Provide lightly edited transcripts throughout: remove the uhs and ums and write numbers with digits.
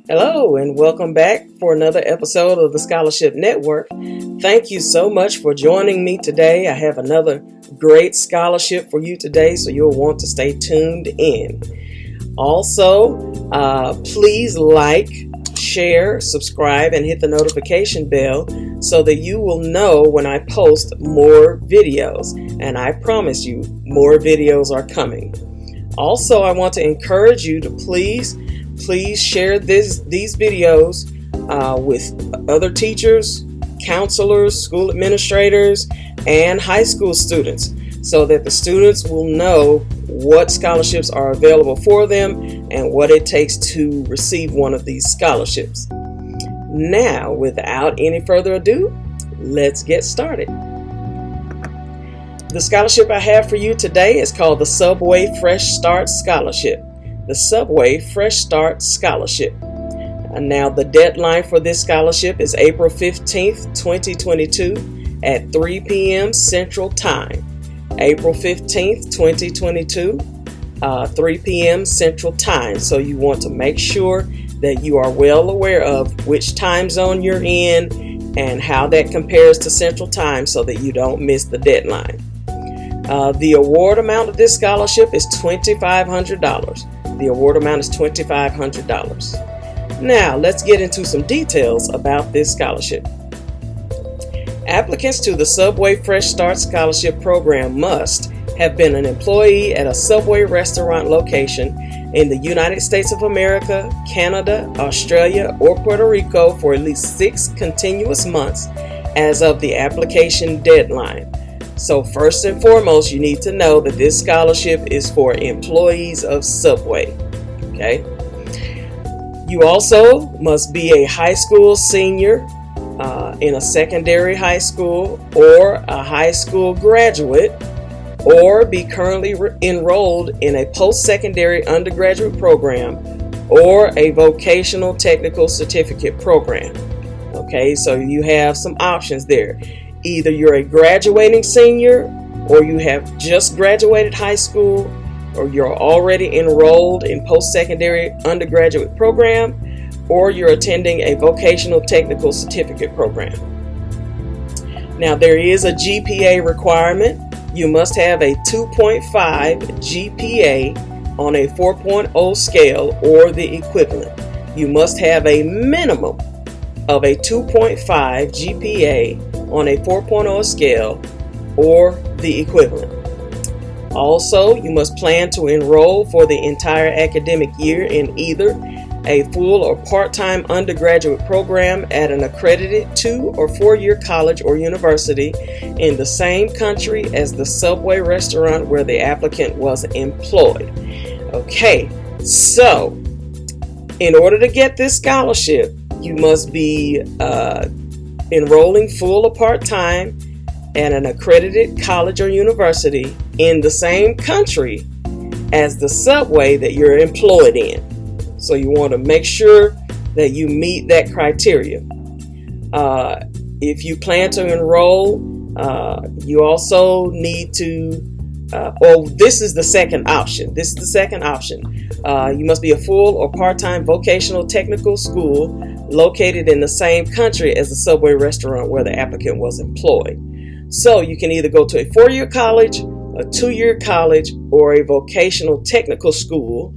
Hello and welcome back for another episode of the Scholarship Network. Thank you so much for joining me today. I have another great scholarship for you today, so you'll want to stay tuned in. Also, please like, share, subscribe, and hit the notification bell so that you will know when I post more videos. And I promise you, more videos are coming. Also, I want to encourage you to please share these videos with other teachers, counselors, school administrators, and high school students so that the students will know what scholarships are available for them and what it takes to receive one of these scholarships. Now, without any further ado, let's get started. The scholarship I have for you today is called the Subway Fresh Start Scholarship. The Subway Fresh Start Scholarship. And now the deadline for this scholarship is April 15th, 2022 at 3 p.m. Central Time. April 15th, 2022, 3 p.m. Central Time. So you want to make sure that you are well aware of which time zone you're in and how that compares to Central Time so that you don't miss the deadline. The award amount of this scholarship is $2,500. The award amount is $2,500. Now, let's get into some details about this scholarship. Applicants to the Subway Fresh Start Scholarship Program must have been an employee at a Subway restaurant location in the United States of America, Canada, Australia, or Puerto Rico for at least 6 continuous months as of the application deadline. So first and foremost, you need to know that this scholarship is for employees of Subway. Okay. You also must be a high school senior in a secondary high school or a high school graduate, or be currently enrolled in a post-secondary undergraduate program or a vocational technical certificate program. Okay, so you have some options there. Either you're a graduating senior, or you have just graduated high school, or you're already enrolled in post-secondary undergraduate program, or you're attending a vocational technical certificate program. Now, there is a GPA requirement. You must have a 2.5 GPA on a 4.0 scale or the equivalent. You must have a minimum of a 2.5 GPA on a 4.0 scale or the equivalent. Also, you must plan to enroll for the entire academic year in either a full or part-time undergraduate program at an accredited 2 or 4-year college or university in the same country as the Subway restaurant where the applicant was employed. Okay, so in order to get this scholarship, you must be enrolling full or part-time at an accredited college or university in the same country as the Subway that you're employed in. So you want to make sure that you meet that criteria. If you plan to enroll, you also need to, this is the second option. You must be a full or part-time vocational technical school located in the same country as the Subway restaurant where the applicant was employed. So you can either go to a 4-year college, a 2-year college, or a vocational technical school,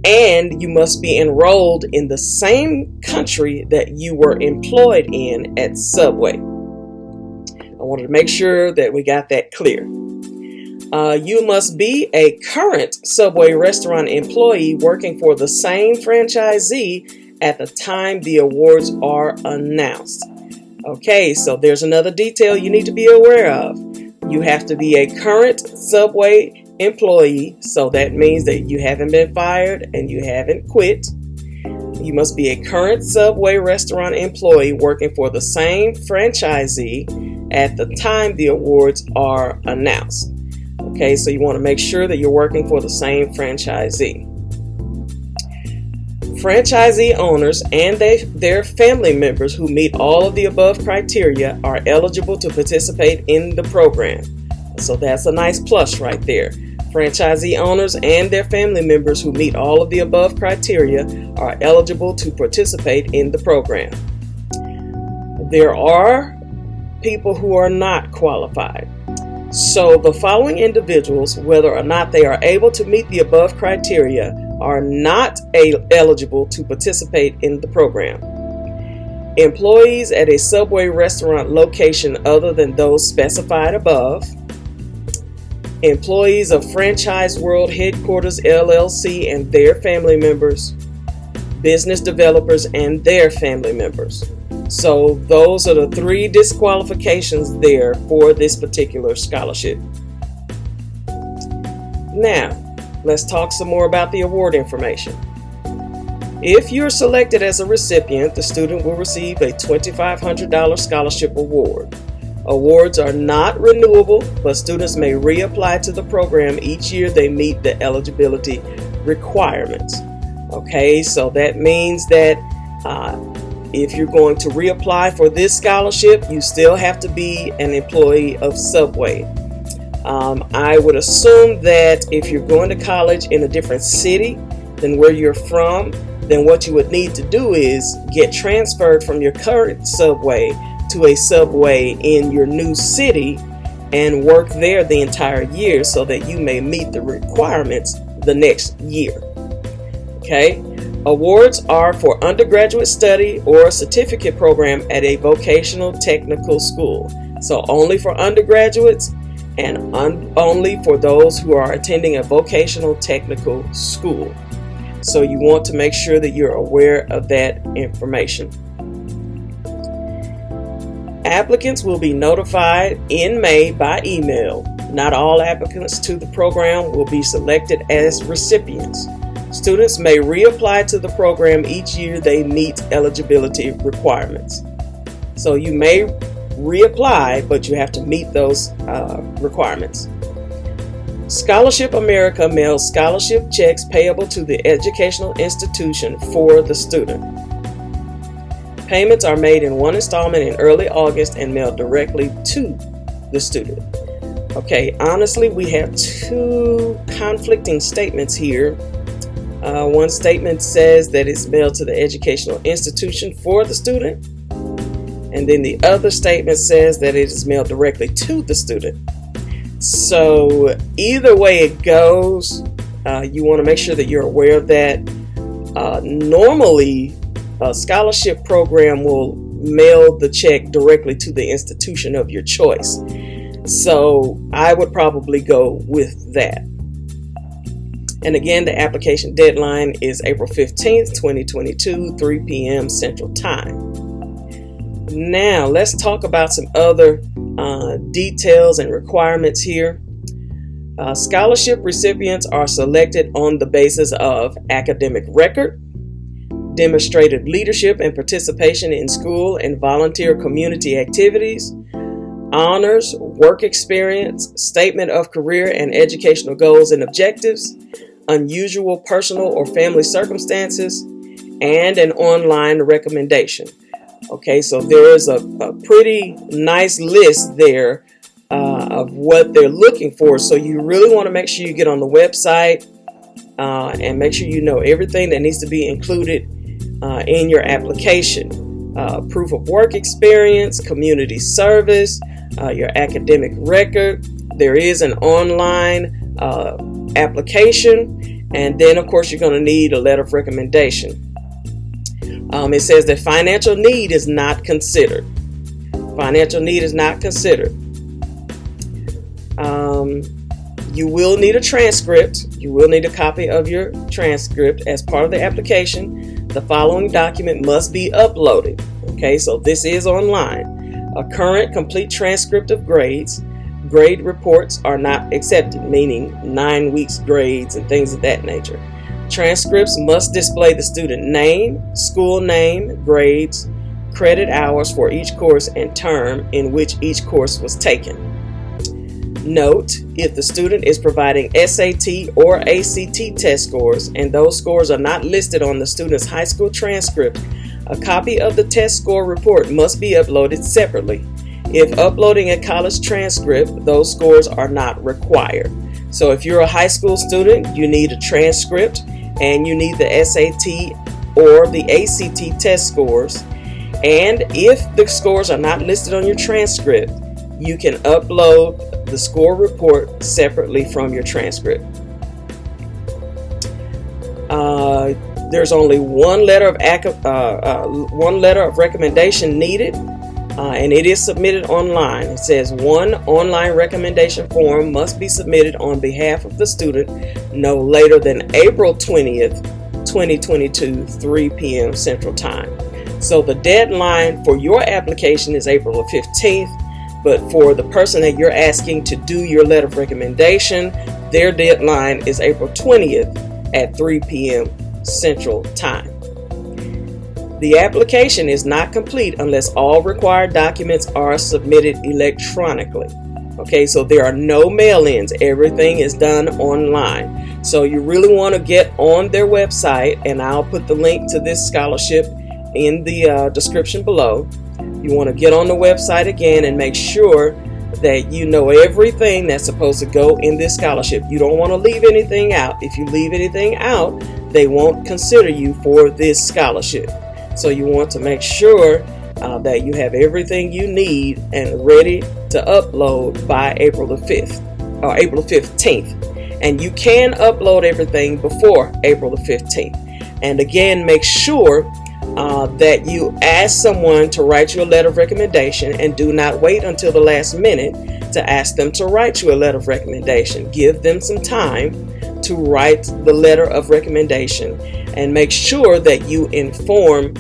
and you must be enrolled in the same country that you were employed in at Subway. I wanted to make sure that we got that clear. You must be a current Subway restaurant employee working for the same franchisee at the time the awards are announced. Okay, so there's another detail you need to be aware of. You have to be a current Subway employee, so that means that you haven't been fired and you haven't quit. You must be a current Subway restaurant employee working for the same franchisee at the time the awards are announced. Okay, so you want to make sure that you're working for the same franchisee. Franchisee owners and their family members who meet all of the above criteria are eligible to participate in the program. So that's a nice plus right there. Franchisee owners and their family members who meet all of the above criteria are eligible to participate in the program. There are people who are not qualified. So the following individuals, whether or not they are able to meet the above criteria, are not eligible to participate in the program. Employees at a Subway restaurant location other than those specified above. Employees of Franchise World Headquarters LLC and their family members. Business developers and their family members. So those are the 3 disqualifications there for this particular scholarship. Now, let's talk some more about the award information. If you're selected as a recipient, the student will receive a $2,500 scholarship award. Awards are not renewable, but students may reapply to the program each year they meet the eligibility requirements. Okay, so that means that if you're going to reapply for this scholarship, you still have to be an employee of Subway. I would assume that if you're going to college in a different city than where you're from, then what you would need to do is get transferred from your current Subway to a Subway in your new city and work there the entire year so that you may meet the requirements the next year. Okay? Awards are for undergraduate study or a certificate program at a vocational technical school. So only for undergraduates and only for those who are attending a vocational technical school. So you want to make sure that you're aware of that information. Applicants will be notified in May by email. Not all applicants to the program will be selected as recipients. Students may reapply to the program each year they meet eligibility requirements. So you may reapply, but you have to meet those requirements. Scholarship America mails scholarship checks payable to the educational institution for the student. Payments are made in one installment in early August and mailed directly to the student. Okay, honestly, we have 2 conflicting statements here. One statement says that it's mailed to the educational institution for the student, and then the other statement says that it is mailed directly to the student. So either way it goes, you want to make sure that you're aware of that. Normally, a scholarship program will mail the check directly to the institution of your choice. So I would probably go with that. And again, the application deadline is April 15th, 2022, 3 p.m. Central Time. Now, let's talk about some other details and requirements here. Scholarship recipients are selected on the basis of academic record, demonstrated leadership and participation in school and volunteer community activities, honors, work experience, statement of career and educational goals and objectives, unusual personal or family circumstances, and an online recommendation. Okay, so there's a pretty nice list there of what they're looking for. So you really want to make sure you get on the website and make sure you know everything that needs to be included in your application. Proof of work experience, community service, your academic record. There is an online application, and then of course you're going to need a letter of recommendation. It says that financial need is not considered. Financial need is not considered. You will need a transcript. You will need a copy of your transcript as part of the application. The following document must be uploaded. Okay, so this is online. A current complete transcript of grades. Grade reports are not accepted, meaning 9 weeks grades and things of that nature. Transcripts must display the student name, school name, grades, credit hours for each course and term in which each course was taken. Note, if the student is providing SAT or ACT test scores and those scores are not listed on the student's high school transcript, a copy of the test score report must be uploaded separately. If uploading a college transcript, those scores are not required. So if you're a high school student, you need a transcript and you need the SAT or the ACT test scores. And if the scores are not listed on your transcript, you can upload the score report separately from your transcript. There's only one letter of recommendation needed, and it is submitted online. It says one online recommendation form must be submitted on behalf of the student no later than April 20th, 2022, 3 p.m. Central Time. So the deadline for your application is April 15th, but for the person that you're asking to do your letter of recommendation, their deadline is April 20th at 3 p.m. Central Time. The application is not complete unless all required documents are submitted electronically. Okay, so there are no mail-ins. Everything is done online. So you really want to get on their website, and I'll put the link to this scholarship in the description below. You want to get on the website again and make sure that you know everything that's supposed to go in this scholarship. You don't want to leave anything out. If you leave anything out, they won't consider you for this scholarship. So you want to make sure that you have everything you need and ready to upload by April the 5th or April 15th. And you can upload everything before April the 15th. And again, make sure that you ask someone to write you a letter of recommendation, and do not wait until the last minute to ask them to write you a letter of recommendation. Give them some time to write the letter of recommendation, and make sure that you inform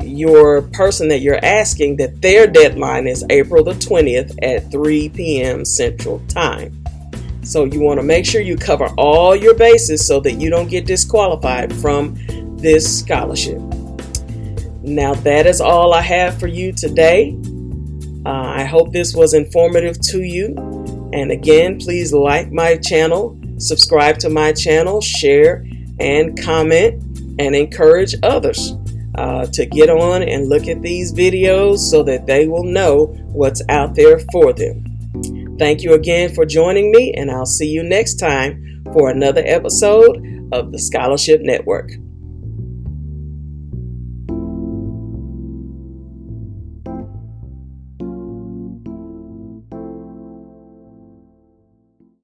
your person that you're asking that their deadline is April the 20th at 3 p.m. Central Time. So you want to make sure you cover all your bases so that you don't get disqualified from this scholarship. Now that is all I have for you today. I hope this was informative to you. And again, please like my channel, subscribe to my channel, share and comment, and encourage others to get on and look at these videos so that they will know what's out there for them. Thank you again for joining me, and I'll see you next time for another episode of the Scholarship Network.